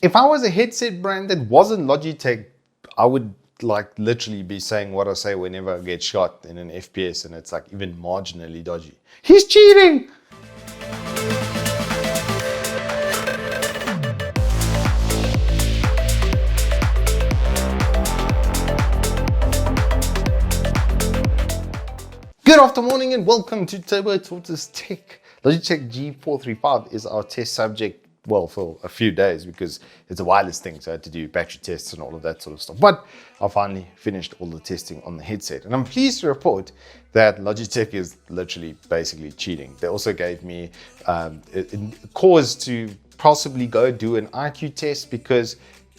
If I was a headset brand that wasn't Logitech, I would like literally be saying what I say whenever I get shot in an FPS and it's like even marginally dodgy. He's cheating! Good afternoon and welcome to Turbo Tortoise Tech. Logitech G435 is our test subject, well, for a few days because it's a wireless thing, so I had to do battery tests and all of that sort of stuff. But I finally finished all the testing on the headset, and I'm pleased to report that Logitech is literally basically cheating. They also gave me cause to possibly go do an IQ test because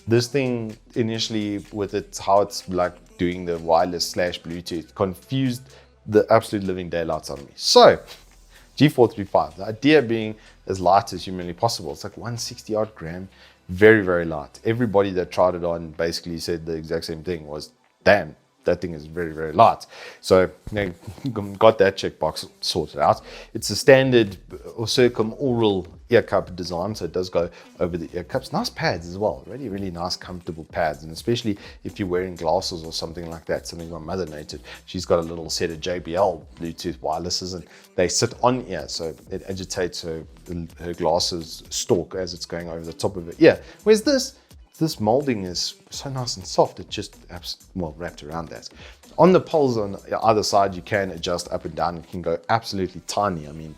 this thing initially with it, how it's like doing the wireless / Bluetooth confused the absolute living daylights on me. So G435, the idea being as light as humanly possible. It's like 160 odd gram, very, very light. Everybody that tried it on basically said the exact same thing was, damn, that thing is very, very light. So they got that checkbox sorted out. It's a standard circumaural ear cup design, so it does go over the ear cups. Nice pads as well, really, really nice, comfortable pads, and especially if you're wearing glasses or something like that, something my mother noted. She's got a little set of JBL Bluetooth wirelesses, and they sit on ear, so it agitates her glasses stalk as it's going over the top of her ear. Whereas this molding is so nice and soft, it just wrapped around that. On the poles on either side, you can adjust up and down. It can go absolutely tiny. I mean,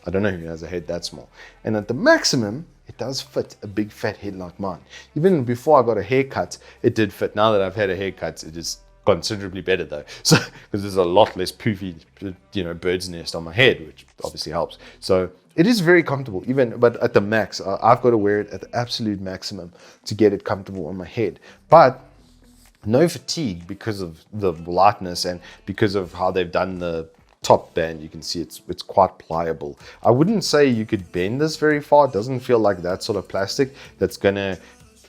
I don't know who has a head that small. And at the maximum, it does fit a big fat head like mine. Even before I got a haircut, it did fit. Now that I've had a haircut, it is considerably better though. So, because there's a lot less poofy, bird's nest on my head, which obviously helps. So it is very comfortable, but at the max, I've got to wear it at the absolute maximum to get it comfortable on my head. But no fatigue because of the lightness and because of how they've done the top band. You can see it's quite pliable. I wouldn't say you could bend this very far. It doesn't feel like that sort of plastic that's gonna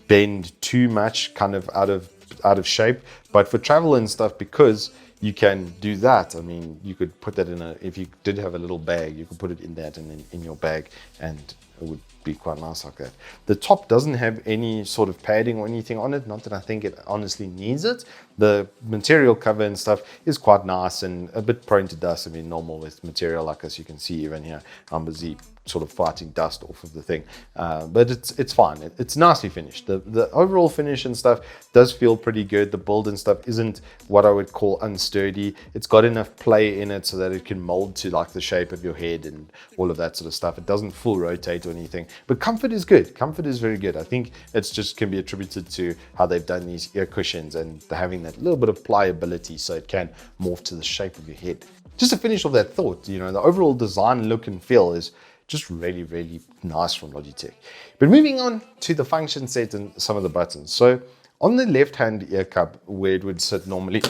bend too much, kind of out of shape. But for travel and stuff, because you can do that, I mean, you could put that if you did have a little bag, you could put it in that and in your bag, and it would be quite nice like that. The top doesn't have any sort of padding or anything on it, not that I think it honestly needs it. The material cover and stuff is quite nice and a bit prone to dust. I mean, normal with material like this, you can see even here, I'm busy sort of fighting dust off of the thing, but it's fine. It's nicely finished. The overall finish and stuff does feel pretty good. The build and stuff isn't what I would call unsturdy. It's got enough play in it so that it can mold to like the shape of your head and all of that sort of stuff. It doesn't full rotate or anything, but comfort is good. Comfort is very good. I think it's just can be attributed to how they've done these ear cushions and having that little bit of pliability so it can morph to the shape of your head. Just to finish off that thought, the overall design, look and feel is just really, really nice from Logitech. But moving on to the function set and some of the buttons. So on the left-hand ear cup, where it would sit normally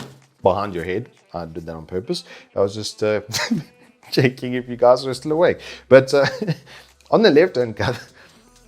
behind your head, I did that on purpose. I was just checking if you guys were still awake. But on the left-hand cup,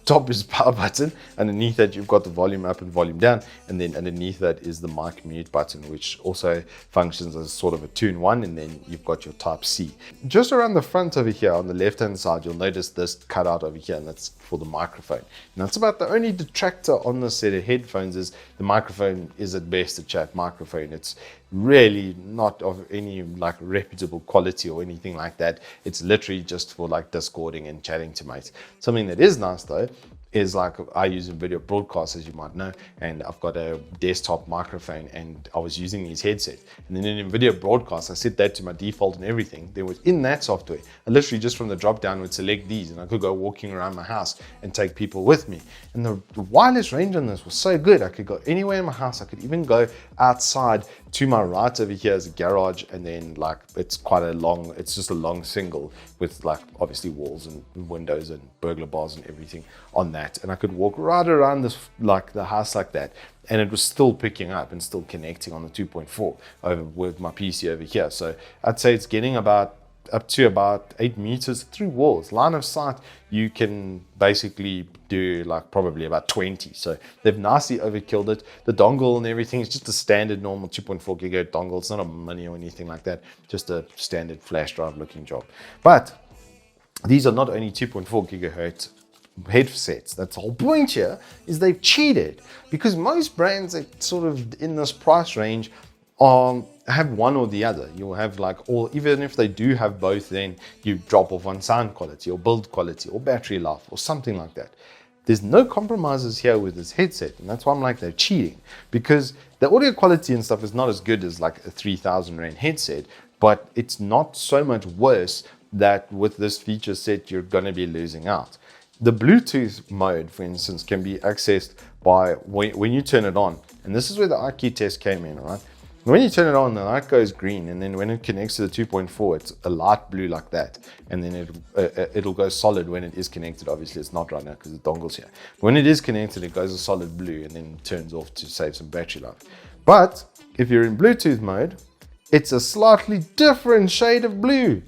top is power button. Underneath that, you've got the volume up and volume down. And then underneath that is the mic mute button, which also functions as sort of a 2-in-1. And then you've got your type C. Just around the front over here on the left-hand side, you'll notice this cutout over here, and that's for the microphone. Now, it's about the only detractor on this set of headphones is the microphone is at best a chat microphone. It's really not of any like reputable quality or anything like that. It's literally just for like discording and chatting to mates. Something that is nice though is like I use in video broadcasts, as you might know, and I've got a desktop microphone, and I was using these headsets, and then in video broadcasts I set that to my default and everything. There was in that software, I literally just from the drop down would select these, and I could go walking around my house and take people with me. And the wireless range on this was so good. I could go anywhere in my house. I could even go outside. To my right over here is a garage, and then like it's just a long single with like obviously walls and windows and burglar bars and everything on that, and I could walk right around this like the house like that, and it was still picking up and still connecting on the 2.4 over with my PC over here. So I'd say it's getting up to about 8 meters through walls. Line of sight, you can basically do like probably about 20. So they've nicely overkilled it. The dongle and everything is just a standard normal 2.4 gigahertz dongle. It's not a mini or anything like that. Just a standard flash drive looking job. But these are not only 2.4 gigahertz headsets. That's the whole point here, is they've cheated, because most brands that sort of in this price range have one or the other. You'll have like, or even if they do have both, then you drop off on sound quality or build quality or battery life or something like that. There's no compromises here with this headset, and that's why I'm like, they're cheating, because the audio quality and stuff is not as good as like a 3,000 Rand headset, but it's not so much worse that with this feature set you're going to be losing out. The Bluetooth mode, for instance, can be accessed by when you turn it on, and this is where the IQ test came in, right? When you turn it on, the light goes green, and then when it connects to the 2.4, it's a light blue like that, and then it'll go solid when it is connected. Obviously, it's not right now because the dongle's here. When it is connected, it goes a solid blue, and then turns off to save some battery life. But if you're in Bluetooth mode, it's a slightly different shade of blue.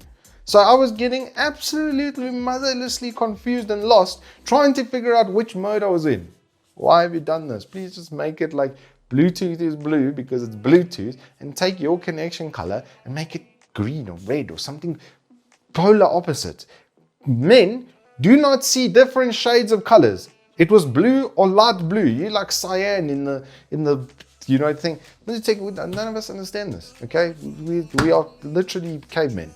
So I was getting absolutely motherlessly confused and lost, trying to figure out which mode I was in. Why have you done this? Please just make it like Bluetooth is blue because it's Bluetooth, and take your connection color and make it green or red or something polar opposite. Men do not see different shades of colors. It was blue or light blue. You like cyan in the thing. None of us understand this, okay? We are literally cavemen.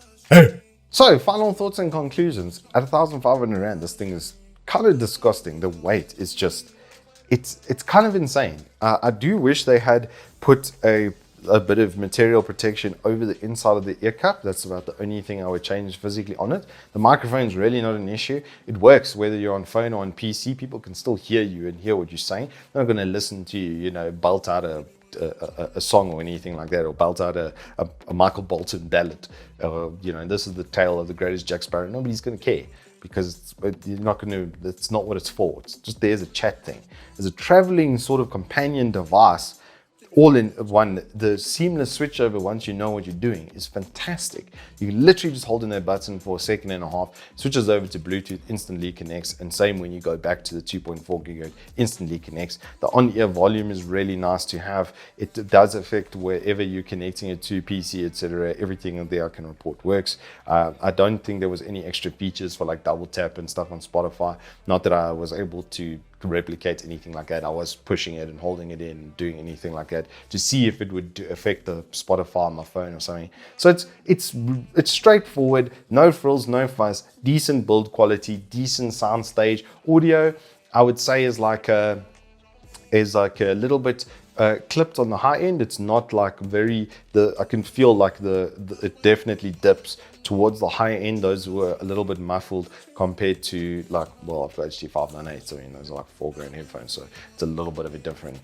So, final thoughts and conclusions. At 1,500 Rand, this thing is kind of disgusting. The weight is just, it's kind of insane. I do wish they had put a bit of material protection over the inside of the ear cup. That's about the only thing I would change physically on it. The microphone is really not an issue. It works whether you're on phone or on PC. People can still hear you and hear what you're saying. They're not going to listen to you, belt out a song or anything like that, or belt out a Michael Bolton ballad. This is the tale of the greatest Jack Sparrow. Nobody's going to care, because you're not going to. That's not what it's for. It's just there's a chat thing. There's a traveling sort of companion device, all in one. The seamless switchover once you know what you're doing is fantastic. You can literally just hold in that button for a second and a half, switches over to Bluetooth, instantly connects, and same when you go back to the 2.4 gigahertz, instantly connects. The on-ear volume is really nice to have. It does affect wherever you're connecting it to, PC, etc. Everything there I can report works. I don't think there was any extra features for like double tap and stuff on Spotify. Not that I was able to replicate anything like that. I was pushing it and holding it in, doing anything like that to see if it would affect the Spotify on my phone or something. So it's straightforward, no frills, no fuss, decent build quality, decent sound stage. Audio, I would say is like a little bit clipped on the high end. It's not like I can feel like it definitely dips towards the high end. Those were a little bit muffled compared to like, well, I've got HT598, so those are like $4,000 headphones, so it's a little bit of a different,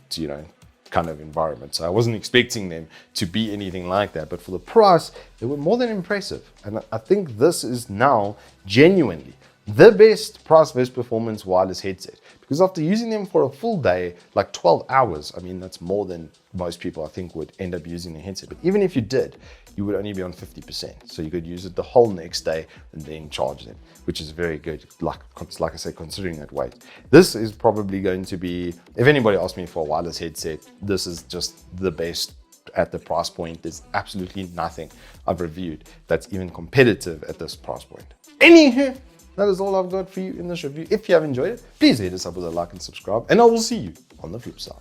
kind of environment. So I wasn't expecting them to be anything like that, but for the price, they were more than impressive. And I think this is now genuinely the best price versus performance wireless headset, because after using them for a full day, like 12 hours, that's more than most people I think would end up using the headset. But even if you did, you would only be on 50%. So you could use it the whole next day and then charge them, which is very good. Like I say, considering that weight, this is probably going to be, if anybody asks me for a wireless headset, this is just the best at the price point. There's absolutely nothing I've reviewed that's even competitive at this price point. Anywho, that is all I've got for you in this review. If you have enjoyed it, please hit us up with a like and subscribe, and I will see you on the flip side.